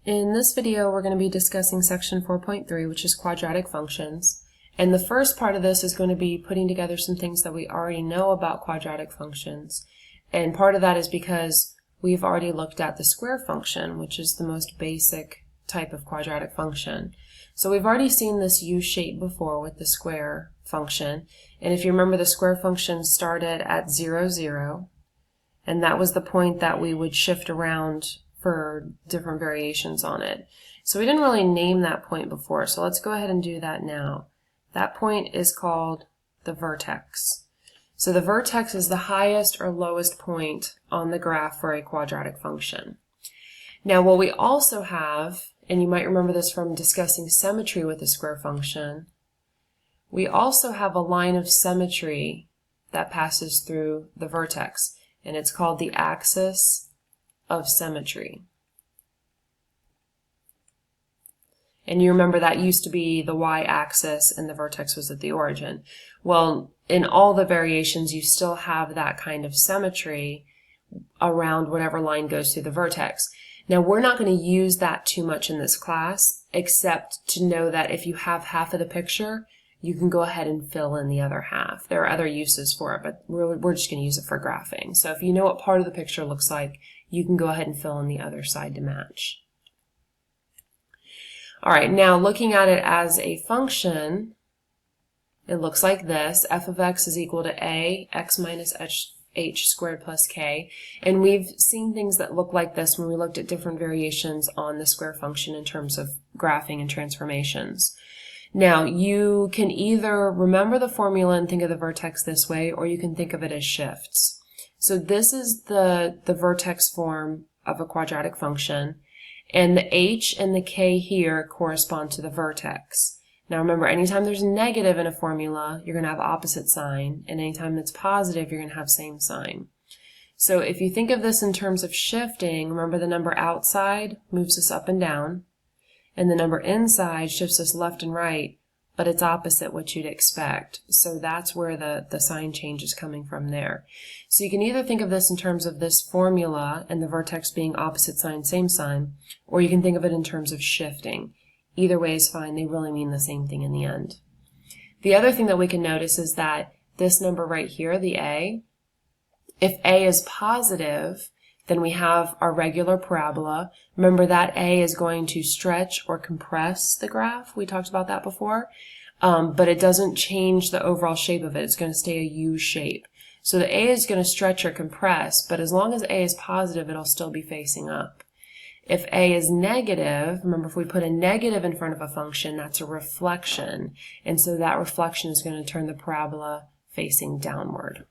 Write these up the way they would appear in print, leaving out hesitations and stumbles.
In this video, we're going to be discussing section 4.3, which is quadratic functions. And the first part of this is going to be putting together some things that we already know about quadratic functions. And part of that is because we've already looked at the square function, which is the most basic type of quadratic function. So we've already seen this U shape before with the square function. And if you remember, the square function started at 0, 0. And that was the point that we would shift around for different variations on it. So we didn't really name that point before, so let's go ahead and do that now. That point is called the vertex. So the vertex is the highest or lowest point on the graph for a quadratic function. Now what we also have, and you might remember this from discussing symmetry with the square function, we also have a line of symmetry that passes through the vertex, and it's called the axis of symmetry. And you remember that used to be the y-axis and the vertex was at the origin. Well, in all the variations you still have that kind of symmetry around whatever line goes through the vertex. Now we're not going to use that too much in this class, except to know that if you have half of the picture, you can go ahead and fill in the other half. There are other uses for it, but we're just going to use it for graphing. So if you know what part of the picture looks like, you can go ahead and fill in the other side to match. Alright, now looking at it as a function, it looks like this. F of x is equal to a, x minus h squared plus k. And we've seen things that look like this when we looked at different variations on the square function in terms of graphing and transformations. Now, you can either remember the formula and think of the vertex this way, or you can think of it as shifts. So this is the vertex form of a quadratic function, and the h and the k here correspond to the vertex. Now remember, anytime there's a negative in a formula, you're going to have opposite sign, and anytime it's positive, you're going to have same sign. So if you think of this in terms of shifting, remember the number outside moves us up and down, and the number inside shifts us left and right, but it's opposite what you'd expect. So that's where the sign change is coming from there. So you can either think of this in terms of this formula and the vertex being opposite sign, same sign, or you can think of it in terms of shifting. Either way is fine. They really mean the same thing in the end. The other thing that we can notice is that this number right here, the a, if a is positive, then we have our regular parabola. Remember that a is going to stretch or compress the graph. We talked about that before. But it doesn't change the overall shape of it. It's going to stay a U shape. So the a is going to stretch or compress, but as long as a is positive, it'll still be facing up. If a is negative, remember if we put a negative in front of a function, that's a reflection. And so that reflection is going to turn the parabola facing downward.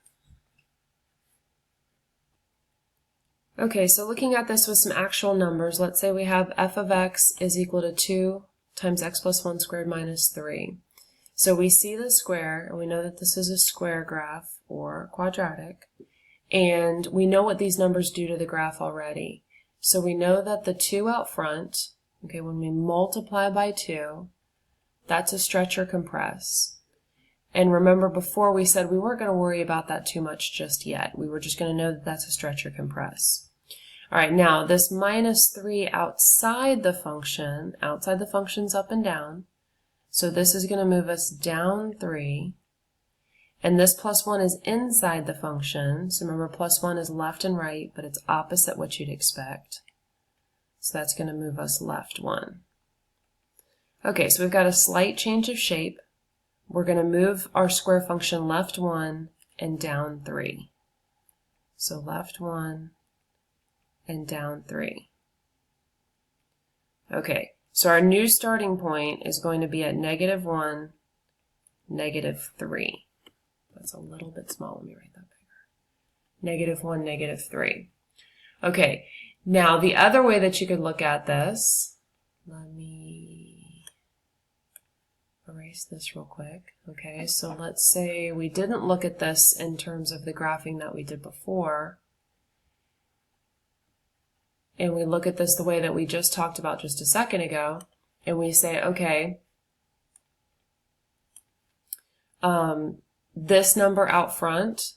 Okay, so looking at this with some actual numbers, let's say we have f of x is equal to 2 times x plus 1 squared minus 3. So we see the square, and we know that this is a square graph or quadratic, and we know what these numbers do to the graph already. So we know that the 2 out front, okay, when we multiply by 2, that's a stretch or compress. And remember before we said we weren't going to worry about that too much just yet. We were just going to know that that's a stretch or compress. Alright, now this minus 3 outside the function's up and down. So this is going to move us down 3. And this plus 1 is inside the function. So remember, plus 1 is left and right, but it's opposite what you'd expect. So that's going to move us left 1. Okay, so we've got a slight change of shape. We're going to move our square function left 1 and down 3. So left 1 and down 3. Okay, so our new starting point is going to be at negative 1, negative 3. That's a little bit small. Let me write that bigger. Negative 1, negative 3. Okay, now the other way that you could look at this, let me erase this real quick. Okay, so let's say we didn't look at this in terms of the graphing that we did before, and we look at this the way that we just talked about just a second ago, and we say, okay, this number out front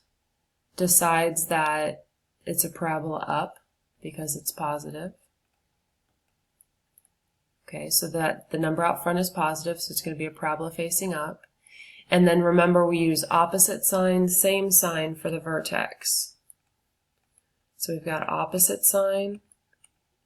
decides that it's a parabola up because it's positive. Okay, so that the number out front is positive, so it's going to be a parabola facing up. And then remember, we use opposite sign, same sign for the vertex. So we've got opposite sign,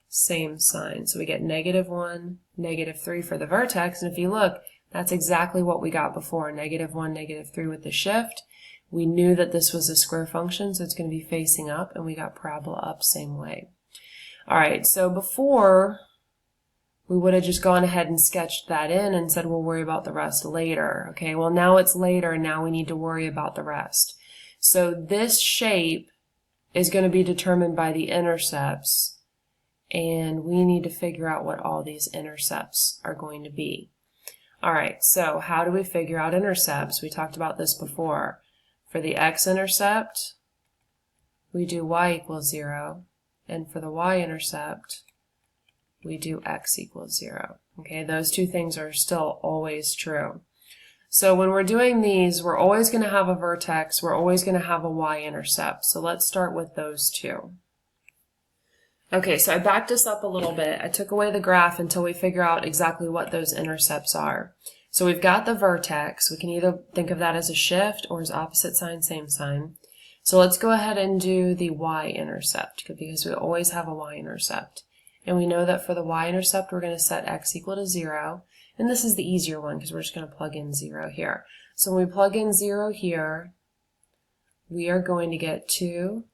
same sign. So we get -1, -3 for the vertex. And if you look, that's exactly what we got before, -1, -3 with the shift. We knew that this was a square function, so it's going to be facing up, and we got parabola up same way. All right, so before, we would have just gone ahead and sketched that in and said we'll worry about the rest later. Okay, well now it's later, and now we need to worry about the rest. So this shape is going to be determined by the intercepts, and we need to figure out what all these intercepts are going to be. All right, so how do we figure out intercepts? We talked about this before. For the x-intercept, we do y equals 0, and for the y-intercept, we do x equals 0. Okay, those two things are still always true. So when we're doing these, we're always going to have a vertex, we're always going to have a y-intercept. So let's start with those two. Okay, so I backed this up a little bit. I took away the graph until we figure out exactly what those intercepts are. So we've got the vertex. We can either think of that as a shift or as opposite sign, same sign. So let's go ahead and do the y-intercept, because we always have a y-intercept. And we know that for the y-intercept, we're going to set x equal to 0. And this is the easier one because we're just going to plug in 0 here. So when we plug in 0 here, we are going to get 2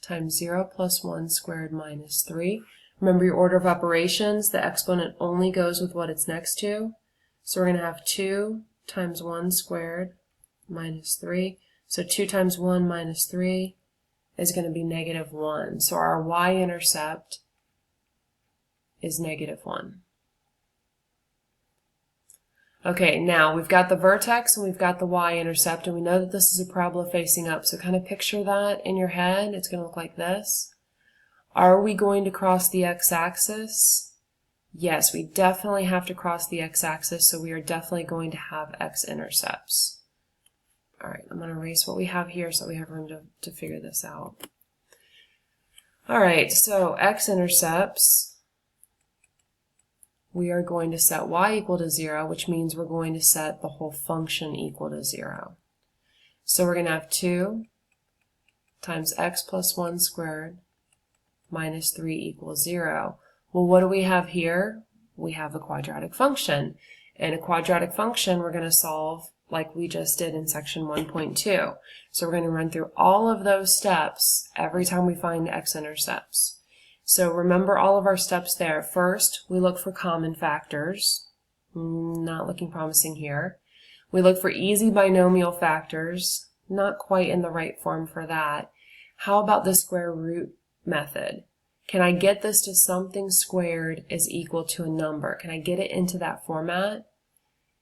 times 0 plus 1 squared minus 3. Remember your order of operations, the exponent only goes with what it's next to. So we're going to have 2 times 1 squared minus 3. So 2 times 1 minus 3 is going to be -1. So our y-intercept is -1. Okay, now we've got the vertex and we've got the y-intercept, and we know that this is a parabola facing up. So kind of picture that in your head. It's going to look like this. Are we going to cross the x-axis? Yes, we definitely have to cross the x-axis, so we are definitely going to have x-intercepts. All right, I'm going to erase what we have here so we have room to figure this out. All right, so x-intercepts, we are going to set y equal to 0, which means we're going to set the whole function equal to 0. So we're going to have 2 times x plus 1 squared minus 3 equals 0. Well, what do we have here? We have a quadratic function. And a quadratic function we're going to solve like we just did in section 1.2. So we're going to run through all of those steps every time we find x-intercepts. So remember all of our steps there. First, we look for common factors. Not looking promising here. We look for easy binomial factors. Not quite in the right form for that. How about the square root method? Can I get this to something squared is equal to a number? Can I get it into that format?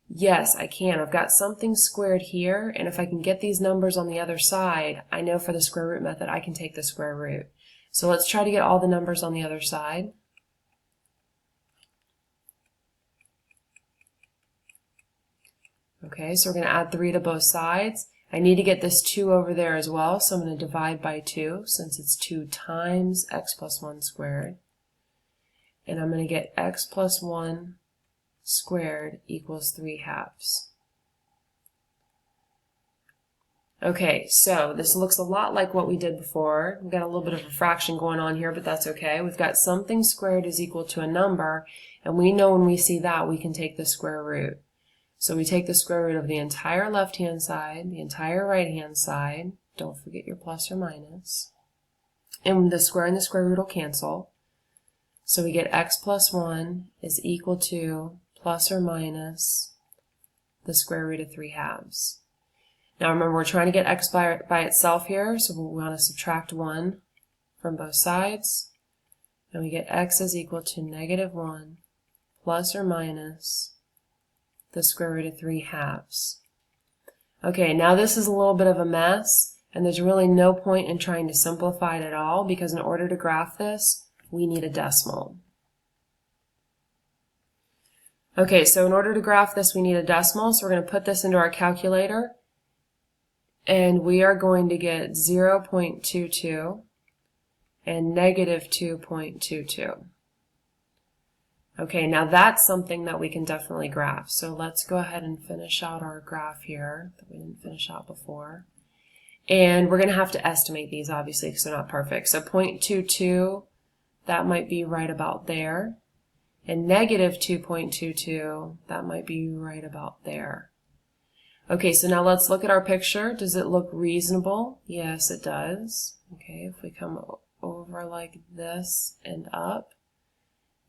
Yes, I can. I've got something squared here, and if I can get these numbers on the other side, I know for the square root method I can take the square root. So let's try to get all the numbers on the other side. Okay, so we're going to add 3 to both sides. I need to get this 2 over there as well, so I'm going to divide by 2 since it's 2 times x plus 1 squared. And I'm going to get x plus 1 squared equals 3/2. Okay, so this looks a lot like what we did before. We've got a little bit of a fraction going on here, but that's okay. We've got something squared is equal to a number, and we know when we see that we can take the square root. So we take the square root of the entire left-hand side, the entire right-hand side, don't forget your plus or minus, and the square and the square root will cancel. So we get x plus 1 is equal to plus or minus the square root of 3/2. Now remember, we're trying to get x by itself here, so we want to subtract 1 from both sides, and we get x is equal to -1 plus or minus the square root of 3/2. Okay, now this is a little bit of a mess, and there's really no point in trying to simplify it at all, because in order to graph this, we need a decimal. Okay, so in order to graph this, we need a decimal, so we're going to put this into our calculator, and we are going to get 0.22 and -2.22. Okay, now that's something that we can definitely graph. So let's go ahead and finish out our graph here that we didn't finish out before. And we're going to have to estimate these, obviously, because they're not perfect. So 0.22, that might be right about there. And negative 2.22, that might be right about there. Okay, so now let's look at our picture. Does it look reasonable? Yes, it does. Okay, if we come over like this and up,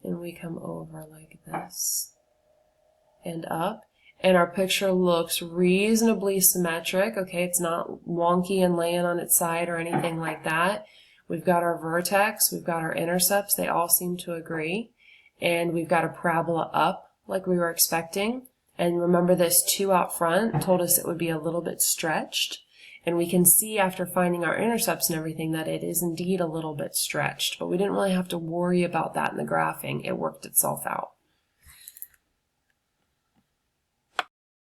and we come over like this and up, and our picture looks reasonably symmetric. Okay, it's not wonky and laying on its side or anything like that. We've got our vertex, we've got our intercepts, they all seem to agree, and we've got a parabola up like we were expecting. And remember, this 2 out front told us it would be a little bit stretched, and we can see after finding our intercepts and everything that it is indeed a little bit stretched, but we didn't really have to worry about that in the graphing. It worked itself out.